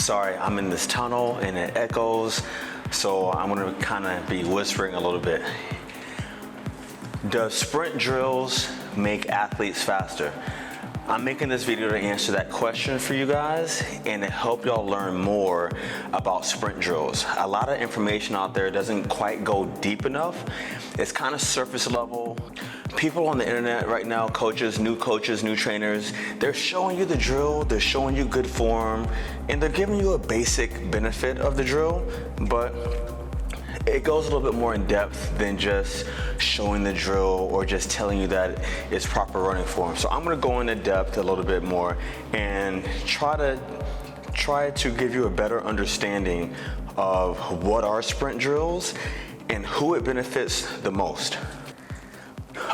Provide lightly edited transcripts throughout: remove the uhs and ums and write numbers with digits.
Sorry, I'm in this tunnel and it echoes, so I'm gonna kind of be whispering a little bit. Does sprint drills make athletes faster? I'm making this video to answer that question for you guys and to help y'all learn more about sprint drills. A lot of information out there doesn't quite go deep enough. It's kind of surface level. People on the internet right now, coaches, new trainers, they're showing you the drill, they're showing you good form, and they're giving you a basic benefit of the drill, but it goes a little bit more in depth than just showing the drill or just telling you that it's proper running form. So I'm gonna go into depth a little bit more and try to give you a better understanding of what are sprint drills and who it benefits the most.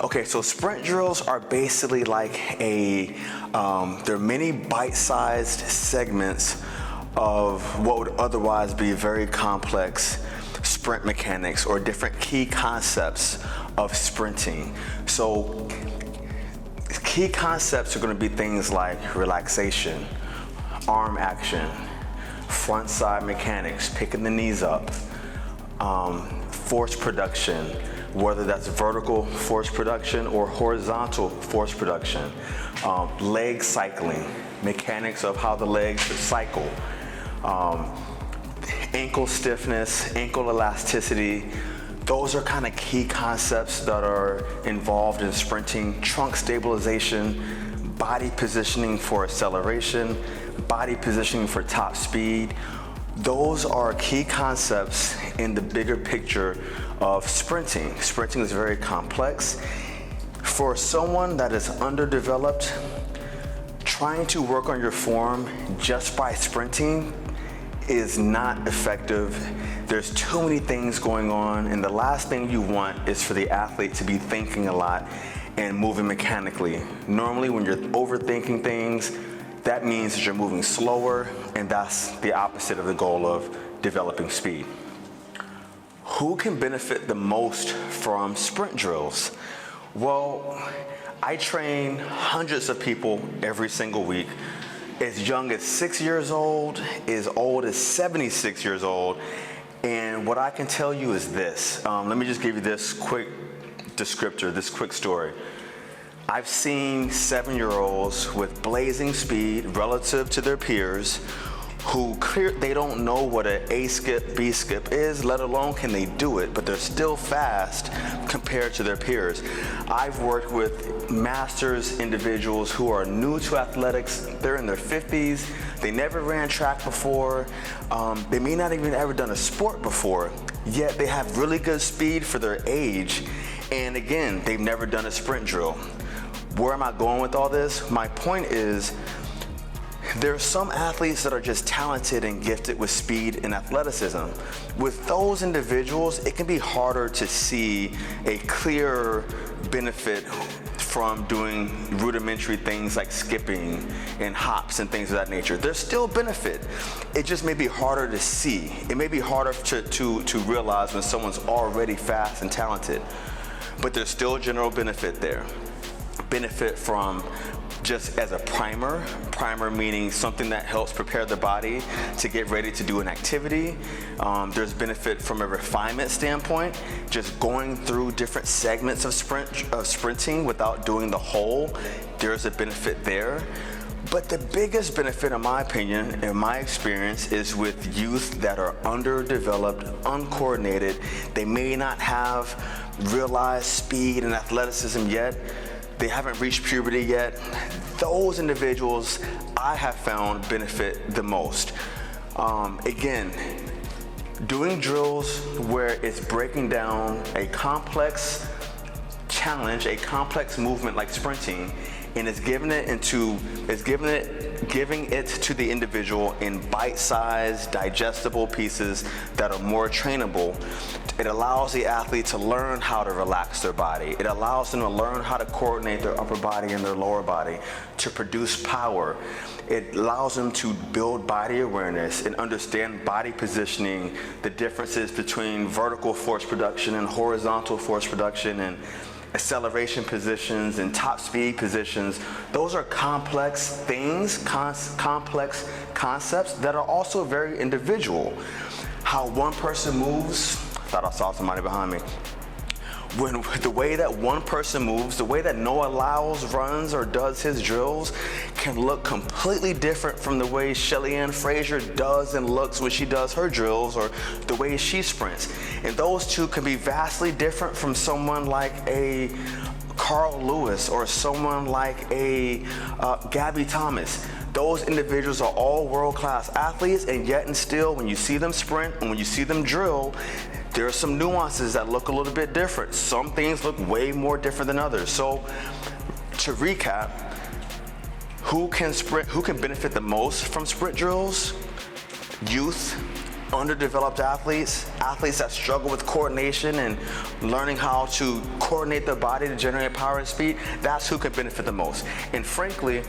Okay, so sprint drills are basically like they're many bite-sized segments of what would otherwise be very complex sprint mechanics or different key concepts of sprinting. So key concepts are going to be things like relaxation, arm action, front side mechanics, picking the knees up, force production, whether that's vertical force production or horizontal force production, leg cycling, mechanics of how the legs cycle, ankle stiffness, ankle elasticity. Those are kind of key concepts that are involved in sprinting. Trunk stabilization, body positioning for acceleration, body positioning for top speed. Those are key concepts in the bigger picture of sprinting. Sprinting is very complex. For someone that is underdeveloped, trying to work on your form just by sprinting is not effective. There's too many things going on, and the last thing you want is for the athlete to be thinking a lot and moving mechanically. Normally when you're overthinking things, that means that you're moving slower, and that's the opposite of the goal of developing speed. Who can benefit the most from sprint drills? Well, I train hundreds of people every single week, as young as 6 years old, as old as 76 years old. And what I can tell you is this. Let me just give you this quick descriptor, this quick story. I've seen 7-year-olds with blazing speed relative to their peers who they don't know what an A skip, B skip is, let alone can they do it, but they're still fast compared to their peers. I've worked with masters individuals who are new to athletics. They're in their 50s. They never ran track before. They may not even ever done a sport before, yet they have really good speed for their age. And again, they've never done a sprint drill. Where am I going with all this? My point is, there are some athletes that are just talented and gifted with speed and athleticism. With those individuals, it can be harder to see a clear benefit from doing rudimentary things like skipping and hops and things of that nature. There's still benefit. It just may be harder to see. It may be harder to realize when someone's already fast and talented. But there's still general benefit there. Benefit from just as a primer meaning something that helps prepare the body to get ready to do an activity. There's benefit from a refinement standpoint, just going through different segments of sprinting without doing the whole. There's a benefit there. But the biggest benefit, in my opinion, in my experience, is with youth that are underdeveloped, uncoordinated. They may not have realized speed and athleticism yet. They haven't reached puberty yet. Those individuals I have found benefit the most. Again, doing drills where it's breaking down a complex challenge, a complex movement like sprinting, and it's giving it to the individual in bite-sized, digestible pieces that are more trainable. It allows the athlete to learn how to relax their body. It allows them to learn how to coordinate their upper body and their lower body to produce power. It allows them to build body awareness and understand body positioning, the differences between vertical force production and horizontal force production, and acceleration positions and top speed positions. Those are complex things, complex concepts that are also very individual. How one person moves, I thought I saw somebody behind me. When the way that one person moves, the way that Noah Lyles runs or does his drills can look completely different from the way Shelly Ann Frazier does and looks when she does her drills, or the way she sprints. And those two can be vastly different from someone like a Carl Lewis or someone like a Gabby Thomas. Those individuals are all world-class athletes, and yet and still, when you see them sprint and when you see them drill, there are some nuances that look a little bit different. Some things look way more different than others. So to recap, who can sprint, who can benefit the most from sprint drills? Youth, underdeveloped athletes, athletes that struggle with coordination and learning how to coordinate their body to generate power and speed. That's who can benefit the most. And frankly,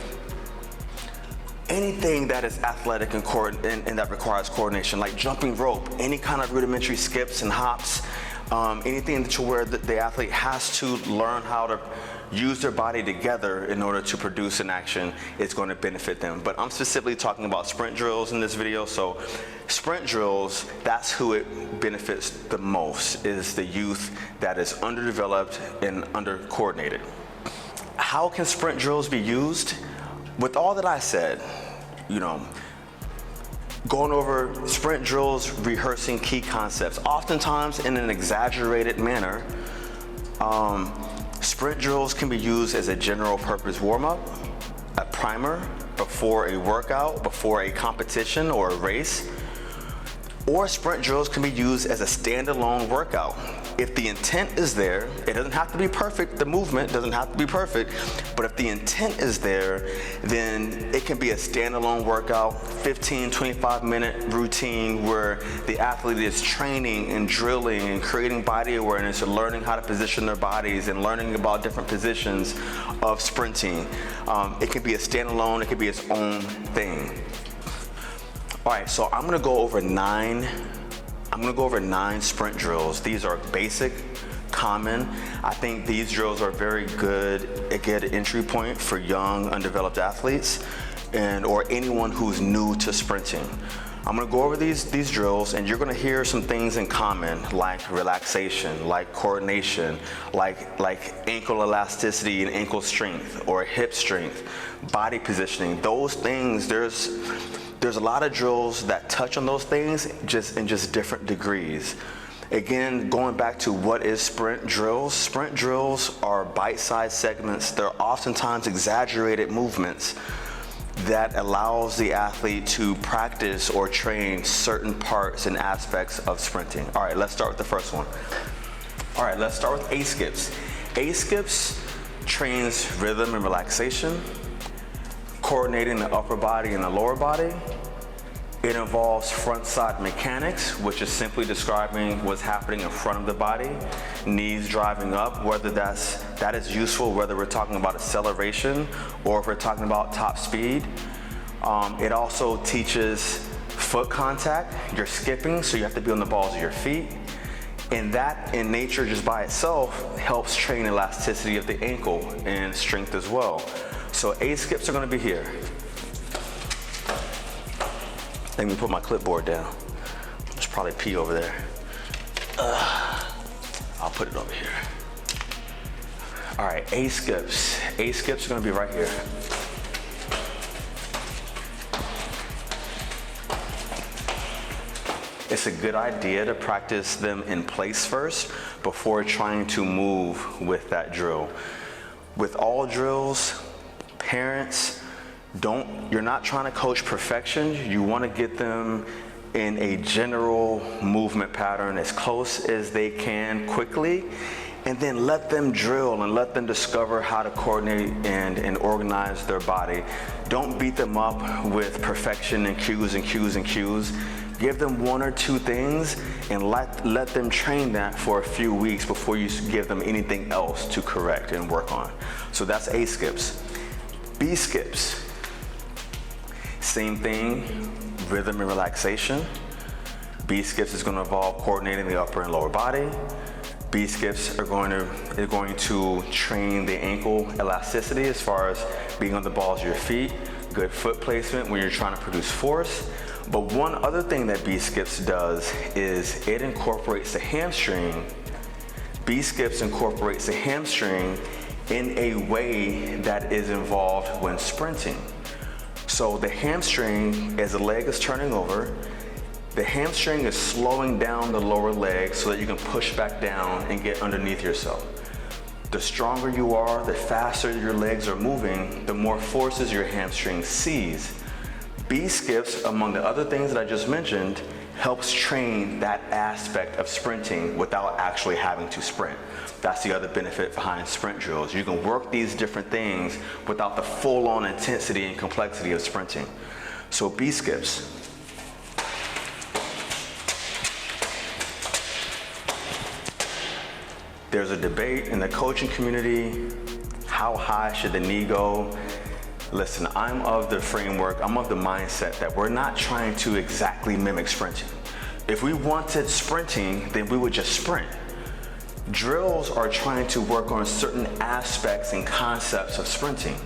anything that is athletic and that requires coordination, like jumping rope, any kind of rudimentary skips and hops, anything to where the athlete has to learn how to use their body together in order to produce an action, is going to benefit them. But I'm specifically talking about sprint drills in this video. So sprint drills, that's who it benefits the most, is the youth that is underdeveloped and under-coordinated. How can sprint drills be used? With all that I said, you know, going over sprint drills, rehearsing key concepts, oftentimes in an exaggerated manner. Sprint drills can be used as a general purpose warm-up, a primer before a workout, before a competition or a race. Or sprint drills can be used as a standalone workout. If the intent is there, it doesn't have to be perfect, the movement doesn't have to be perfect, but if the intent is there, then it can be a standalone workout, 15, 25-minute routine where the athlete is training and drilling and creating body awareness and learning how to position their bodies and learning about different positions of sprinting. It can be a standalone, it can be its own thing. All right, so I'm gonna go over nine sprint drills. These are basic, common. I think these drills are very good at an entry point for young, undeveloped athletes or anyone who's new to sprinting. I'm gonna go over these drills, and you're gonna hear some things in common, like relaxation, like coordination, like ankle elasticity and ankle strength, or hip strength, body positioning. Those things, there's a lot of drills that touch on those things in just different degrees. Again, going back to what is sprint drills. Sprint drills are bite-sized segments. They're oftentimes exaggerated movements that allows the athlete to practice or train certain parts and aspects of sprinting. All right, let's start with the first one. All right, let's start with A-skips. A-skips trains rhythm and relaxation, coordinating the upper body and the lower body. It involves front side mechanics, which is simply describing what's happening in front of the body, knees driving up, whether that is useful, whether we're talking about acceleration or if we're talking about top speed. It also teaches foot contact. You're skipping, so you have to be on the balls of your feet. And that in nature just by itself helps train elasticity of the ankle and strength as well. So A-skips are gonna be here. Let me put my clipboard down. There's probably pee over there. I'll put it over here. All right, A-skips. A-skips are gonna be right here. It's a good idea to practice them in place first before trying to move with that drill. With all drills, parents, you're not trying to coach perfection. You want to get them in a general movement pattern as close as they can quickly, and then let them drill and let them discover how to coordinate and organize their body. Don't beat them up with perfection and cues and cues and cues. Give them one or two things and let them train that for a few weeks before you give them anything else to correct and work on. So that's A-skips. B-skips. Same thing, rhythm and relaxation. B-skips is going to involve coordinating the upper and lower body. B skips are going to train the ankle elasticity as far as being on the balls of your feet, good foot placement when you're trying to produce force. But one other thing that B skips does is it incorporates the hamstring. B skips incorporates the hamstring in a way that is involved when sprinting. So the hamstring, as the leg is turning over, the hamstring is slowing down the lower leg so that you can push back down and get underneath yourself. The stronger you are, the faster your legs are moving, the more forces your hamstring sees. B skips, among the other things that I just mentioned, helps train that aspect of sprinting without actually having to sprint. That's the other benefit behind sprint drills. You can work these different things without the full-on intensity and complexity of sprinting. So B skips. There's a debate in the coaching community, how high should the knee go? Listen, I'm of the mindset that we're not trying to exactly mimic sprinting. If we wanted sprinting, then we would just sprint. Drills are trying to work on certain aspects and concepts of sprinting.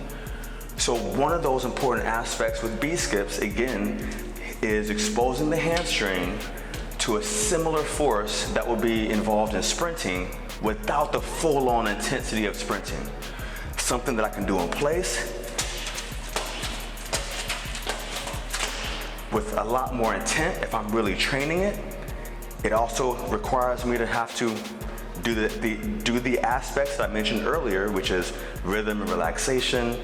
So one of those important aspects with B skips, again, is exposing the hamstring to a similar force that will be involved in sprinting without the full-on intensity of sprinting. Something that I can do in place with a lot more intent if I'm really training it. It also requires me to have to do the aspects that I mentioned earlier, which is rhythm and relaxation,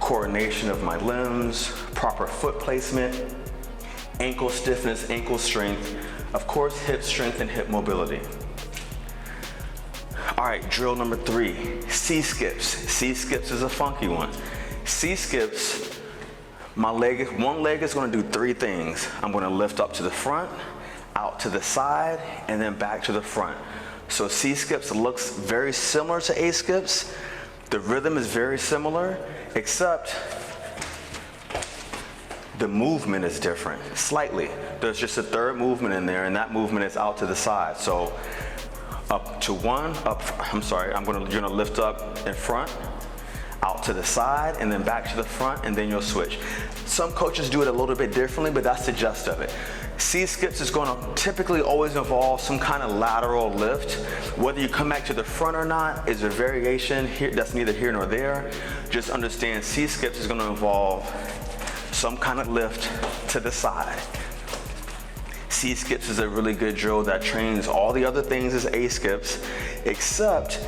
coordination of my limbs, proper foot placement, ankle stiffness, ankle strength, of course, hip strength and hip mobility. All right, drill number 3, C skips. C skips is a funky one. C skips, one leg is gonna do 3 things. I'm gonna lift up to the front, out to the side, and then back to the front. So C skips looks very similar to A skips. The rhythm is very similar, except the movement is different, slightly. There's just a third movement in there, and that movement is out to the side. So you're gonna lift up in front, out to the side, and then back to the front, and then you'll switch. Some coaches do it a little bit differently, but that's the gist of it. C skips is gonna typically always involve some kind of lateral lift. Whether you come back to the front or not is a variation here, that's neither here nor there. Just understand C skips is gonna involve some kind of lift to the side. C skips is a really good drill that trains all the other things as A skips, except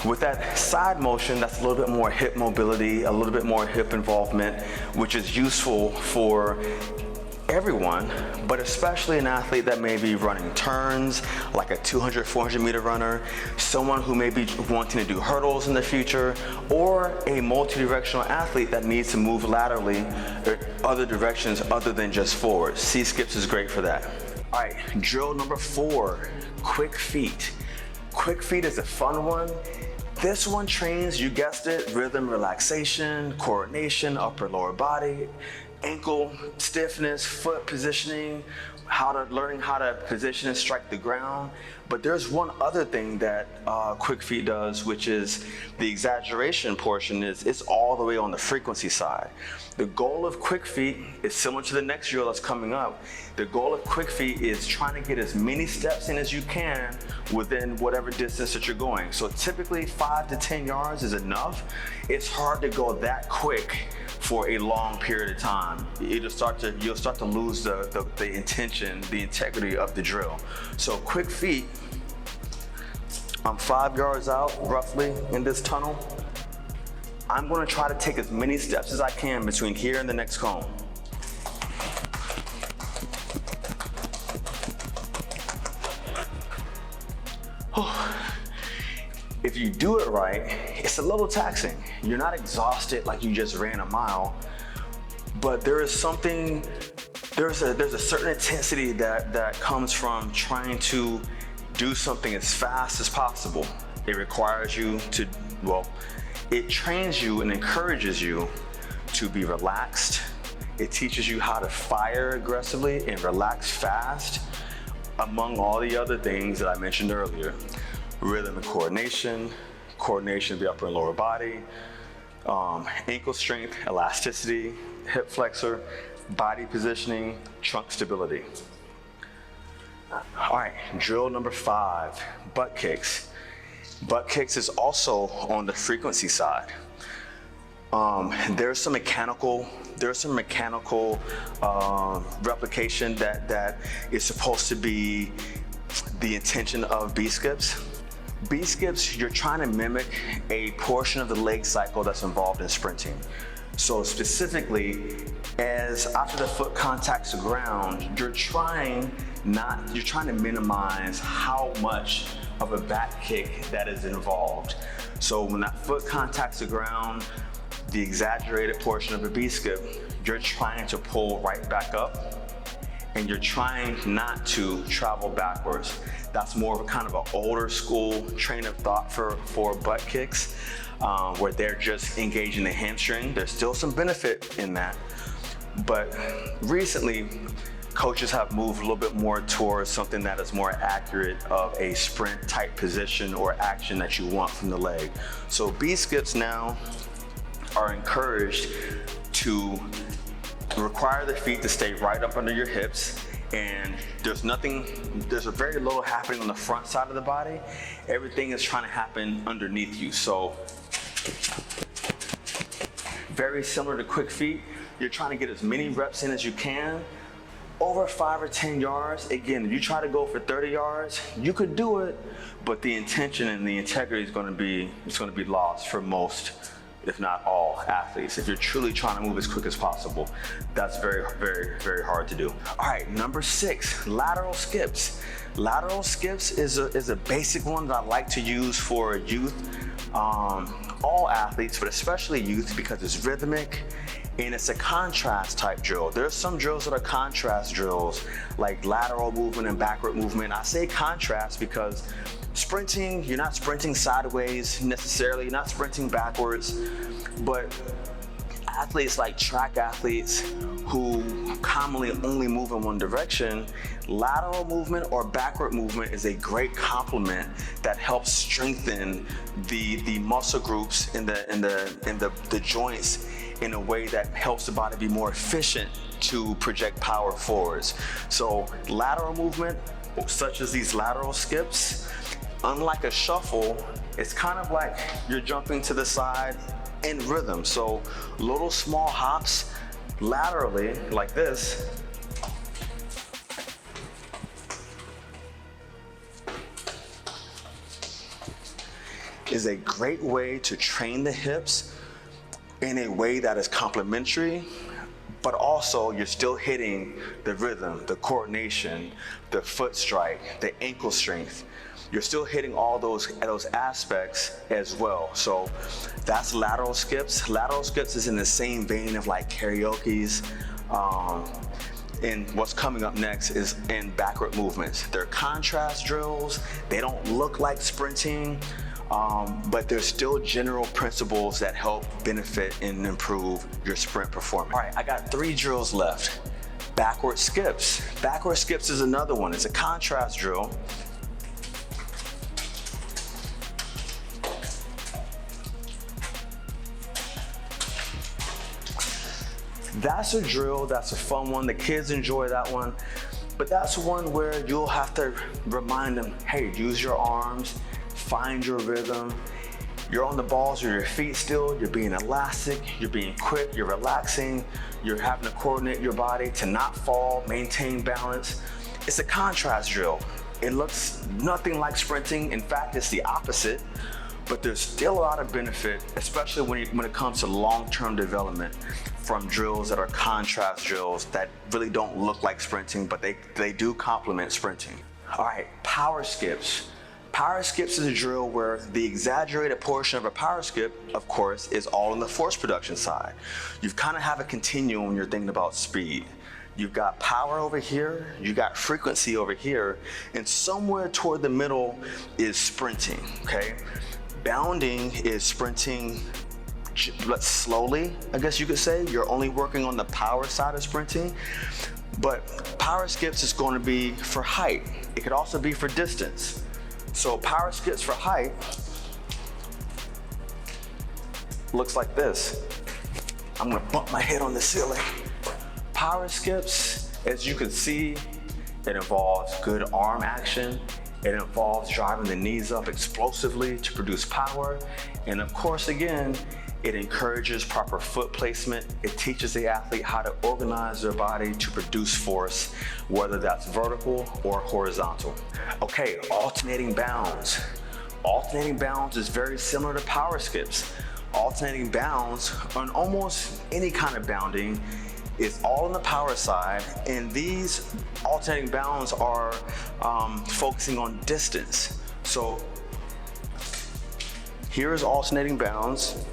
with that side motion, that's a little bit more hip mobility, a little bit more hip involvement, which is useful for everyone, but especially an athlete that may be running turns, like a 200, 400 meter runner, someone who may be wanting to do hurdles in the future, or a multi-directional athlete that needs to move laterally or other directions other than just forward. C skips is great for that. All right, drill number 4, quick feet. Quick feet is a fun one. This one trains, you guessed it, rhythm, relaxation, coordination, upper lower body, ankle stiffness, foot positioning, learning how to position and strike the ground. But there's one other thing that quick feet does, which is the exaggeration portion is it's all the way on the frequency side. The goal of quick feet is similar to the next drill that's coming up. The goal of quick feet is trying to get as many steps in as you can within whatever distance that you're going. So typically 5 to 10 yards is enough. It's hard to go that quick for a long period of time. You'll start to lose the intention, the integrity of the drill. So quick feet, I'm 5 yards out roughly in this tunnel. I'm gonna try to take as many steps as I can between here and the next cone. If you do it right, it's a little taxing. You're not exhausted like you just ran a mile, but there's a certain intensity that comes from trying to do something as fast as possible. It requires you to, it trains you and encourages you to be relaxed. It teaches you how to fire aggressively and relax fast, among all the other things that I mentioned earlier. rhythm and coordination, coordination of the upper and lower body, ankle strength, elasticity, hip flexor, body positioning, trunk stability. All right, drill number 5, butt kicks. Butt kicks is also on the frequency side. There's some mechanical replication that is supposed to be the intention of B skips. B skips, you're trying to mimic a portion of the leg cycle that's involved in sprinting. So specifically, as after the foot contacts the ground, you're trying to minimize how much of a back kick that is involved. So when that foot contacts the ground, the exaggerated portion of a B skip, you're trying to pull right back up, and you're trying not to travel backwards. That's more of a kind of an older school train of thought for butt kicks, where they're just engaging the hamstring. There's still some benefit in that, but recently, coaches have moved a little bit more towards something that is more accurate of a sprint type position or action that you want from the leg. So B skips now are encouraged to require the feet to stay right up under your hips, and there's a very little happening on the front side of the body. Everything is trying to happen underneath you. So very similar to quick feet, you're trying to get as many reps in as you can. Over 5 or 10 yards, again, if you try to go for 30 yards, you could do it, but the intention and the integrity is going to be lost for most, if not all, athletes. If you're truly trying to move as quick as possible, that's very, very, very hard to do. All right, number 6, lateral skips. Lateral skips is a basic one that I like to use for youth, all athletes, but especially youth, because it's rhythmic and it's a contrast type drill. There's some drills that are contrast drills, like lateral movement and backward movement. I say contrast because sprinting, you're not sprinting sideways necessarily, you're not sprinting backwards, but athletes like track athletes who commonly only move in one direction, lateral movement or backward movement is a great complement that helps strengthen the muscle groups in the joints in a way that helps the body be more efficient to project power forwards. So lateral movement, such as these lateral skips, unlike a shuffle, it's kind of like you're jumping to the side in rhythm. So little small hops laterally like this is a great way to train the hips in a way that is complementary, but also you're still hitting the rhythm, the coordination, the foot strike, the ankle strength. You're still hitting all those aspects as well. So that's lateral skips. Lateral skips is in the same vein of like karaoke's. And what's coming up next is in backward movements. They're contrast drills. They don't look like sprinting, but there's still general principles that help benefit and improve your sprint performance. All right, I got 3 drills left. Backward skips. Backward skips is another one. It's a contrast drill. That's a drill, that's a fun one. The kids enjoy that one, but that's one where you'll have to remind them, hey, use your arms, find your rhythm. You're on the balls with your feet still, you're being elastic, you're being quick, you're relaxing, you're having to coordinate your body to not fall, maintain balance. It's a contrast drill. It looks nothing like sprinting. In fact, it's the opposite, but there's still a lot of benefit, especially when it comes to long-term development, from drills that are contrast drills that really don't look like sprinting, but they do complement sprinting. All right, power skips. Power skips is a drill where the exaggerated portion of a power skip, of course, is all on the force production side. You kind of have a continuum when you're thinking about speed. You've got power over here, you got frequency over here, and somewhere toward the middle is sprinting, okay? Bounding is sprinting slowly, I guess you could say. You're only working on the power side of sprinting, but power skips is going to be for height. It could also be for distance. So power skips for height looks like this. I'm gonna bump my head on the ceiling. Power skips, as you can see, it involves good arm action. It involves driving the knees up explosively to produce power. And of course, again, it encourages proper foot placement. It teaches the athlete how to organize their body to produce force, whether that's vertical or horizontal. Okay, alternating bounds. Alternating bounds is very similar to power skips. Alternating bounds on almost any kind of bounding is all on the power side, and these alternating bounds are focusing on distance. So here is alternating bounds.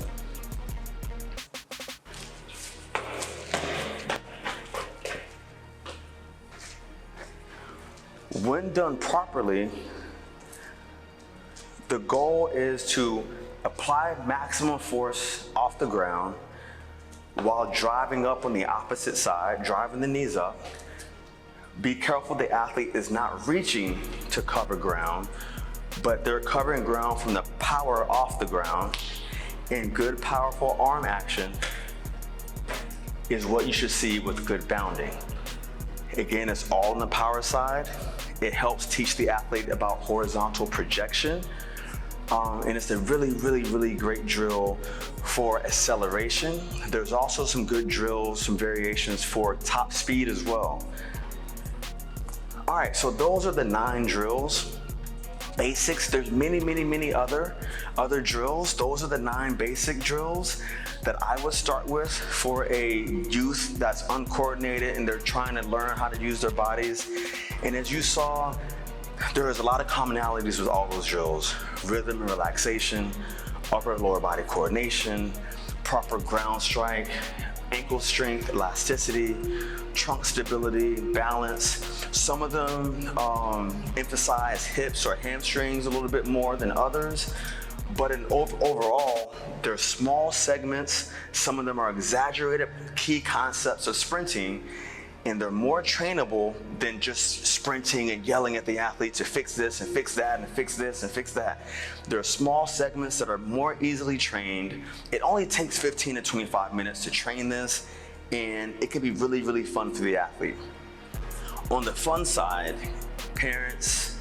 When done properly, the goal is to apply maximum force off the ground while driving up on the opposite side, driving the knees up. Be careful the athlete is not reaching to cover ground, but they're covering ground from the power off the ground. And good, powerful arm action is what you should see with good bounding. Again, it's all on the power side. It helps teach the athlete about horizontal projection. And it's a really great drill for acceleration. There's also some good drills, some variations for top speed as well. All right, so those are the 9 drills. Basics, there's many other drills. Those are the 9 basic drills that I would start with for a youth that's uncoordinated and they're trying to learn how to use their bodies. And as you saw, there is a lot of commonalities with all those drills. Rhythm and relaxation, upper and lower body coordination, proper ground strike, ankle strength, elasticity, trunk stability, balance. Some of them emphasize hips or hamstrings a little bit more than others. But overall, they're small segments. Some of them are exaggerated key concepts of sprinting, and they're more trainable than just sprinting and yelling at the athlete to fix this and fix that and fix this and fix that. There are small segments that are more easily trained. It only takes 15 to 25 minutes to train this, and it can be really fun for the athlete. On the fun side, parents,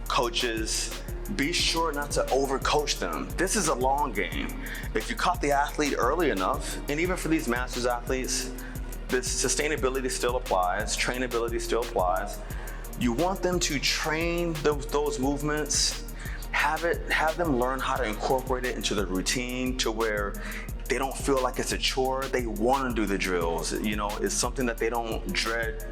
coaches, be sure not to overcoach them. This is a long game. If you caught the athlete early enough, and even for these masters athletes, this sustainability still applies, trainability still applies. You want them to train those movements, have them learn how to incorporate it into their routine to where they don't feel like it's a chore. They want to do the drills. You know, it's something that they don't dread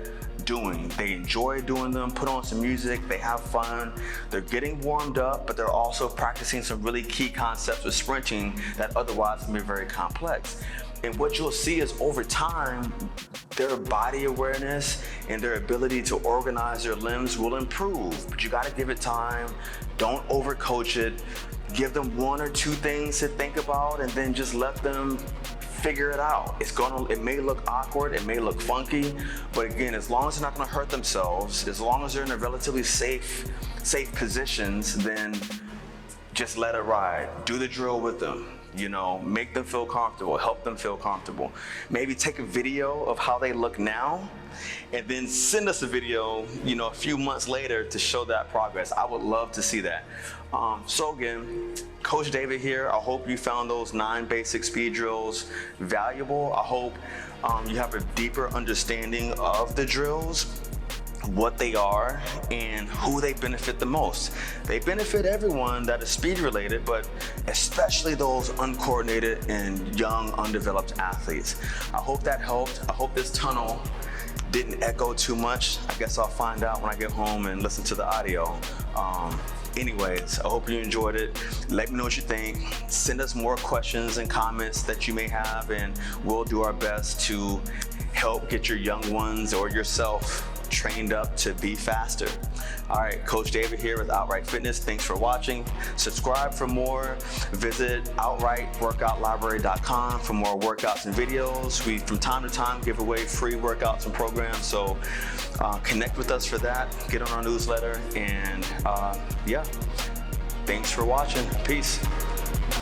doing. They enjoy doing them, put on some music, they have fun, they're getting warmed up, but they're also practicing some really key concepts with sprinting that otherwise can be very complex. And what you'll see is over time, their body awareness and their ability to organize their limbs will improve, but you gotta give it time. Don't overcoach it. Give them 1 or 2 things to think about and then just let them figure it out. It may look awkward, it may look funky, but again, as long as they're not gonna hurt themselves, as long as they're in a relatively safe positions, then just let it ride. Do the drill with them. You know, make them feel comfortable, help them feel comfortable. Maybe take a video of how they look now and then send us a video, you know, a few months later to show that progress. I would love to see that. So again, Coach David here. I hope you found those 9 basic speed drills valuable. I hope you have a deeper understanding of the drills, what they are, and who they benefit the most. They benefit everyone that is speed related, but especially those uncoordinated and young, undeveloped athletes. I hope that helped. I hope this tunnel didn't echo too much. I guess I'll find out when I get home and listen to the audio. Anyways, I hope you enjoyed it. Let me know what you think. Send us more questions and comments that you may have, and we'll do our best to help get your young ones or yourself trained up to be faster. All right, Coach David here with Outright Fitness. Thanks for watching. Subscribe for more. Visit outrightworkoutlibrary.com for more workouts and videos. We, from time to time, give away free workouts and programs, so connect with us for that. Get on our newsletter, and yeah, thanks for watching. Peace.